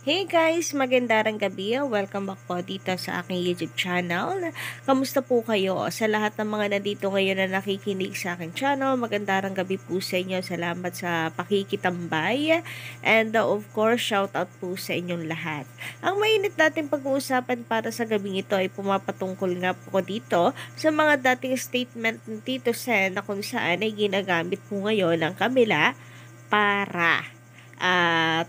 Hey guys! Magandang gabi. Welcome back po dito sa aking YouTube channel. Kamusta po kayo? Sa lahat ng mga nandito ngayon na nakikinig sa aking channel, magandang gabi po sa inyo. Salamat sa pakikitambay. And of course, shout out po sa inyong lahat. Ang mainit natin pag-uusapan para sa gabing ito ay pumapatungkol nga po dito sa mga dating statement ng Tito Sen na kung saan ay ginagamit po ngayon ng kabila para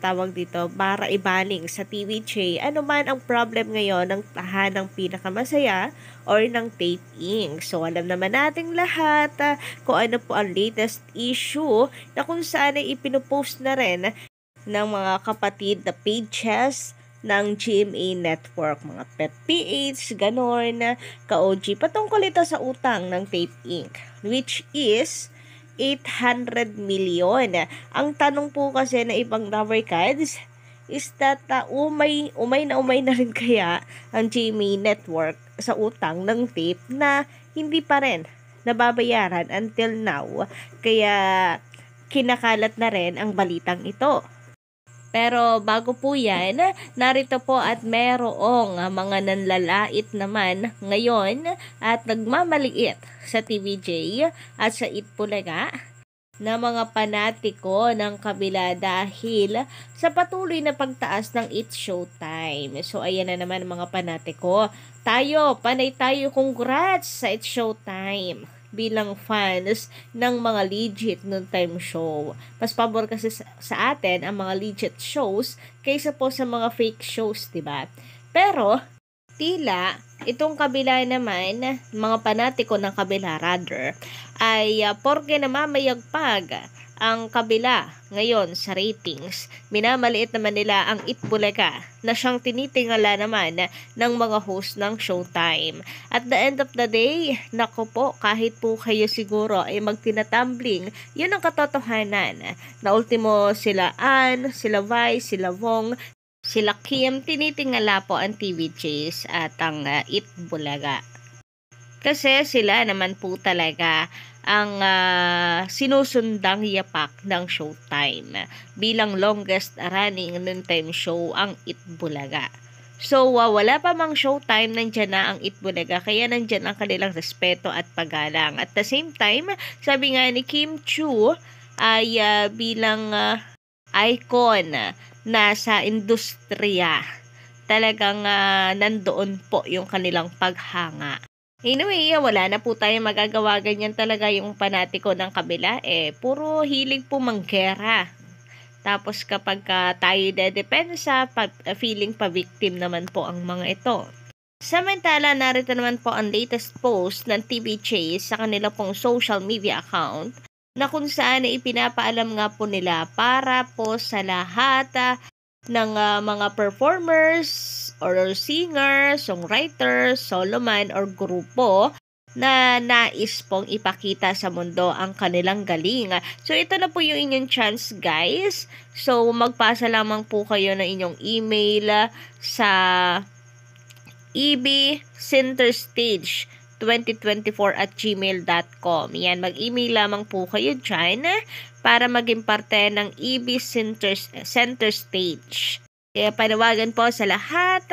tawag dito, para ibaling sa TVJ ano man ang problem ngayon ng tahanang pinakamasaya or ng taping. So, alam naman nating lahat kung ano po ang latest issue na kung saan ay ipinupost na rin ng mga kapatid na pages ng GMA Network, mga Pet PH, ganon, ka-OG, patungkol ito sa utang ng Tape Inc., which is 800 million. Ang tanong po kasi na ibang lover cards is that umay na rin kaya ang GMA Network sa utang ng tape na hindi pa rin nababayaran until now. Kaya kinakalat na rin ang balitang ito. Pero bago po yan, narito po at merong mga nanlalait naman ngayon at nagmamaliit sa TVJ at sa Itbulaga na mga panatiko ng kabila dahil sa patuloy na pagtaas ng It's Showtime. So ayan na naman mga panatiko. Panay tayo, congrats sa It's Showtime bilang fans ng mga legit noon time show. Mas pabor kasi sa atin ang mga legit shows kaysa po sa mga fake shows, diba? Pero, tila, itong kabila naman, mga panatiko ng kabila rather, ay porke namamayagpag ang kabila ngayon sa ratings, minamaliit naman nila ang Itbulaga na siyang tinitingala naman ng mga host ng Showtime. At the end of the day, nako po, kahit po kayo siguro ay magtinatumbling, yun ang katotohanan. Na ultimo sila Ann, sila Vi, sila Vong, sila Kim, tinitingala po ang TVJs at ang Itbulaga. Kasi sila naman po talaga ang sinusundang yapak ng Showtime bilang longest running noontime show ang Itbulaga. So, wala pa mang Showtime, nandyan na ang Itbulaga, kaya nandyan ang kanilang respeto at paggalang. At the same time, sabi nga ni Kim Chu ay bilang icon na sa industriya, talagang nandoon po yung kanilang paghanga. Anyway, wala na po tayong magagawa, ganyan talaga yung panatiko ng kabila, puro hilig po manggera. Tapos kapag tayo dedepensa, feeling pa-victim naman po ang mga ito. Samantala, narito naman po ang latest post ng TVJ sa kanila pong social media account na kung saan ipinapaalam nga po nila para po sa lahat ng mga performers or singer, songwriter, solo man or grupo na nais pong ipakita sa mundo ang kanilang galing. So, ito na po yung inyong chance, guys. So, magpasa lamang po kayo ng inyong email sa ebcenterstage2024@gmail.com. Yan, mag-email lamang po kayo dyan para maging parte ng EB Center Stage. Kaya panawagan po sa lahat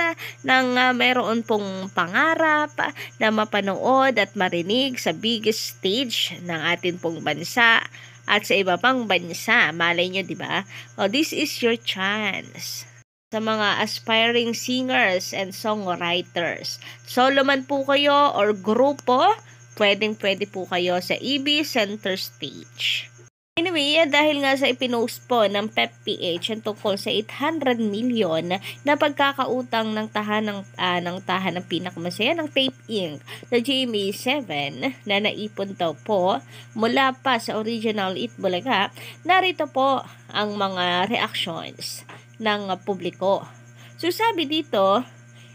ng mayroon pong pangarap na mapanood at marinig sa biggest stage ng atin pong bansa at sa iba pang bansa. Malay nyo, diba? This is your chance. Sa mga aspiring singers and songwriters. Solo man po kayo or grupo, pwede po kayo sa EB Center Stage. Anyway, dahil nga sa ipinost po ng Pep PH ang tungkol sa 800 million na pagkakautang ng tahanang pinakamasaya ng Tape Inc. na GMA 7 na naipon daw po mula pa sa original Itbulaga, narito po ang mga reactions ng publiko. So sabi dito,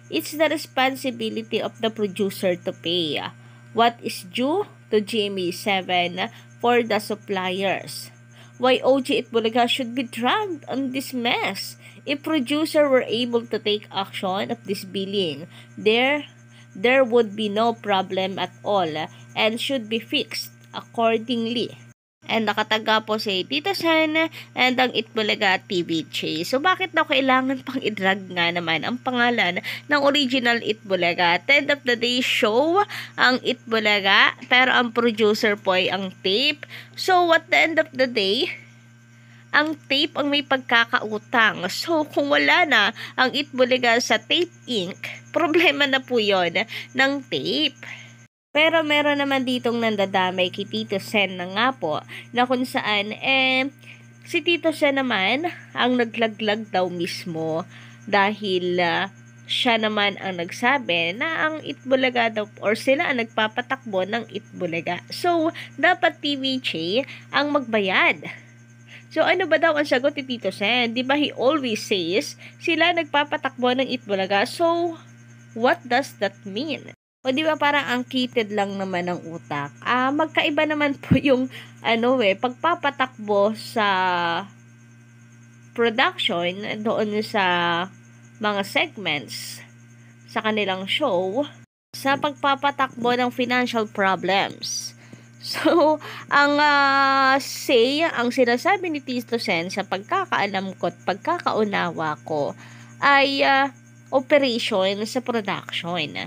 it's the responsibility of the producer to pay what is due to GMA 7 for the suppliers. Why OG Itbulaga should be dragged on this mess? If producer were able to take action of this billing, there would be no problem at all and should be fixed accordingly. And nakataga po si Tito Sen and ang Itbulaga TVJ. So bakit daw kailangan pang i-drag nga naman ang pangalan ng original Itbulaga? At the end of the day, show ang Itbulaga, pero ang producer po ay ang Tape. So at the end of the day, ang Tape ang may pagkakautang. So kung wala na ang Itbulaga sa Tape Inc., problema na po yon ng Tape. Pero meron naman ditong nandadamay kay Tito Sen na nga po, na kung saan, si Tito Sen naman ang naglaglag daw mismo dahil siya naman ang nagsabi na ang Itbulaga daw, or sila ang nagpapatakbo ng Itbulaga. So, dapat TVJ ang magbayad. So, ano ba daw ang sagot ni Tito Sen? Di ba he always says, sila nagpapatakbo ng Itbulaga. So, what does that mean? O di ba parang ang kitid lang naman ng utak. Magkaiba naman po yung pagpapatakbo sa production doon sa mga segments sa kanilang show sa pagpapatakbo ng financial problems. So, ang sinasabi ni Tito Sen sa pagkakaalam ko at pagkakaunawa ko ay operation sa production.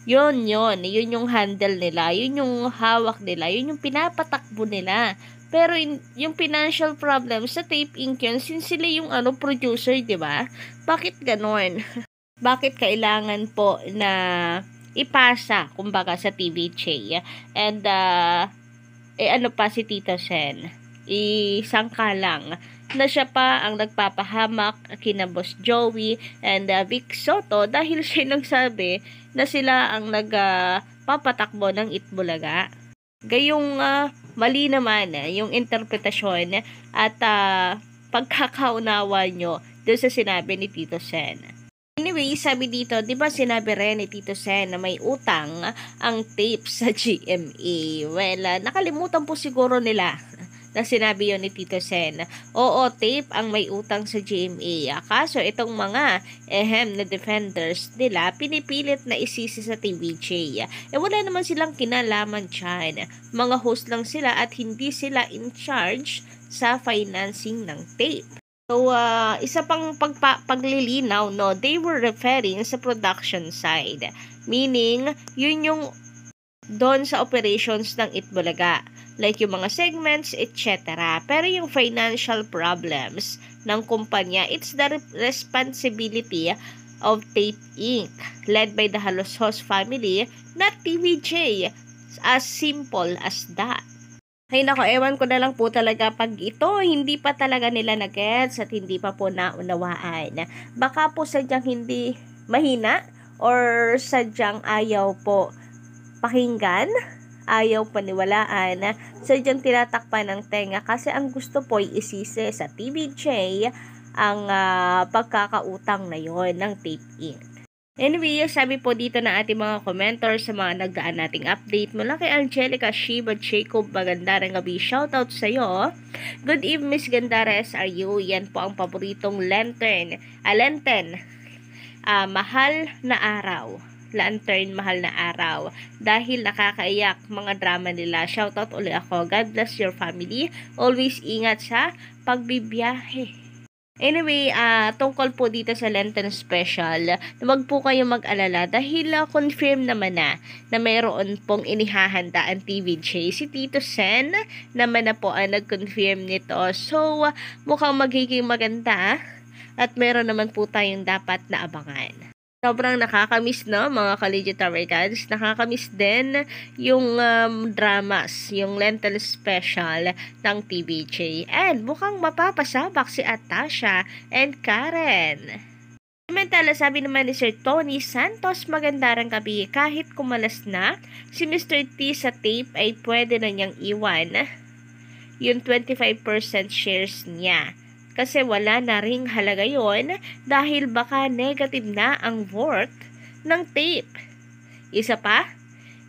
Yun yung handle nila, yun yung hawak nila, yun yung pinapatakbo nila. Pero yung financial problems sa Tape Inc. yun, since sila yung producer, di ba? Bakit ganon? Bakit kailangan po na ipasa, kumbaga, sa TVJ? And, pa si Tito Sen? Isangka lang na siya pa ang nagpapahamak kina Boss Joey and Vic Soto dahil siya nagsabi na sila ang nagpapatakbo ng Itbulaga. Gayong mali naman yung interpretasyon at pagkakaunawa nyo doon sa sinabi ni Tito Sen. Anyway, sabi dito, di ba sinabi rin ni Tito Sen na may utang ang Tape sa GMA? Well, nakalimutan po siguro nila na sinabi yon ni Tito Sen. Oo, Tape ang may utang sa GMA. Kaso itong mga na defenders nila, pinipilit na isisi sa TVJ. Wala naman silang kinalaman dyan. Mga host lang sila at hindi sila in charge sa financing ng Tape. So, isa pang paglilinaw, no, they were referring sa production side. Meaning, yun yung doon sa operations ng Itbulaga. Like yung mga segments, etc. Pero yung financial problems ng kumpanya, it's the responsibility of Tape Inc. led by the Halosos family, not TVJ. As simple as that. Ay nako, ewan ko na lang po talaga pag ito, hindi pa talaga nila na-gets at hindi pa po naunawaan. Baka po sadyang hindi mahina or sadyang ayaw po pakinggan, ayaw paniwalaan, sadyang tinatakpan ng tenga kasi ang gusto po ay isisi sa TVJ ang pagkakautang na yon ng Tape Inc. Anyway, sabi po dito na ating mga commenters sa mga nagdaan nating update mula kay Angelica Shiba Jacob, magandang gabi, shoutout sa iyo. Good evening, Miss Gandares, are you? Yan po ang paboritong lantern. Mahal na araw. Lantern, mahal na araw. Dahil nakakaiyak mga drama nila. Shoutout ulit ako. God bless your family. Always ingat sa pagbibiyahe. Anyway, tungkol po dito sa Lenten Special, wag po kayo mag-alala dahil confirm naman na mayroon pong inihahanda ang TVJ. Si Tito Sen naman na po ang nag-confirm nito. So, mukhang magiging maganda at meron naman po tayong dapat na abangan. Sobrang nakakamiss, no, mga ka-Legit Americans. Nakakamiss din yung dramas, yung Lenten Special ng TVJ. And mukhang mapapasabak si Atasha and Karen. Samantala, sabi naman ni Sir Tony Santos, magandang gabi. Kahit kumalas na, si Mr. T sa Tape ay pwede na niyang iwan yung 25% shares niya. Kasi wala na ring halaga yon dahil baka negative na ang worth ng Tape. Isa pa,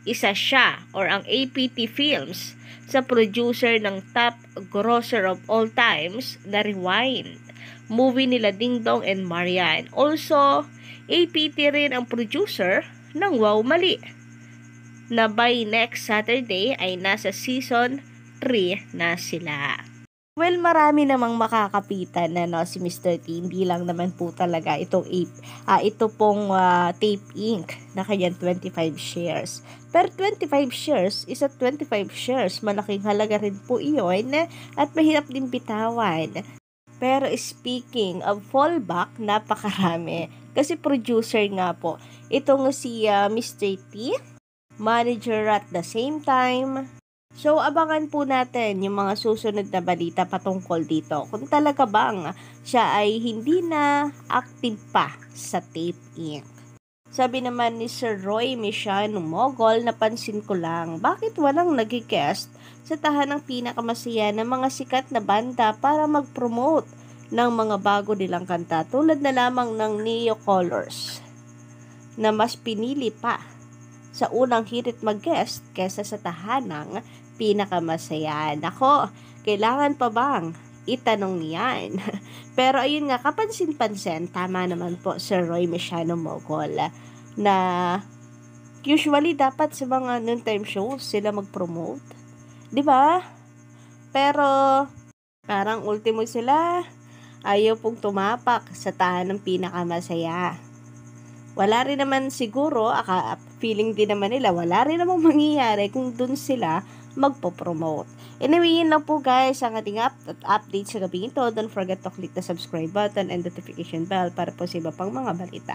isa siya or ang APT Films sa producer ng top grosser of all times na Rewind. Movie nila Ding Dong and Marian. Also, APT rin ang producer ng Wow Mali na by next Saturday ay nasa season 3 na sila. Well, marami namang makakapitan na no, si Mr. T. Hindi lang naman po talaga ito pong Tape Inc. na kanyang 25 shares. Per 25 shares, isa 25 shares, malaking halaga rin po iyon at mahirap din bitawan. Pero speaking of fallback, napakarami. Kasi producer nga po, ito nga si Mr. T, manager at the same time. So, abangan po natin yung mga susunod na balita patungkol dito. Kung talaga bang siya ay hindi na active pa sa Tape Inc. Sabi naman ni Sir Roy Michano Mogol, napansin ko lang, bakit walang nag-guest sa tahanang pinakamasaya ng mga sikat na banda para mag-promote ng mga bago nilang kanta tulad na lamang ng Neo Colors na mas pinili pa sa unang hirit mag-guest kesa sa tahanang pinakamasaya. Nako, kailangan pa bang itanong yan? Pero ayun nga, kapansin-pansin, tama naman po Sir Roy Michano Mogol na usually dapat sa mga noontime shows sila mag-promote. 'Di ba? Pero parang ultimo sila, ayaw pong tumapak sa tahanang pinakamasaya. Wala rin naman siguro, feeling din naman nila, wala rin namang mangyayari kung dun sila magpo-promote. Anyway, yun lang po guys ang ating update sa gabi ito. Don't forget to click the subscribe button and notification bell para po sa iba pang mga balita.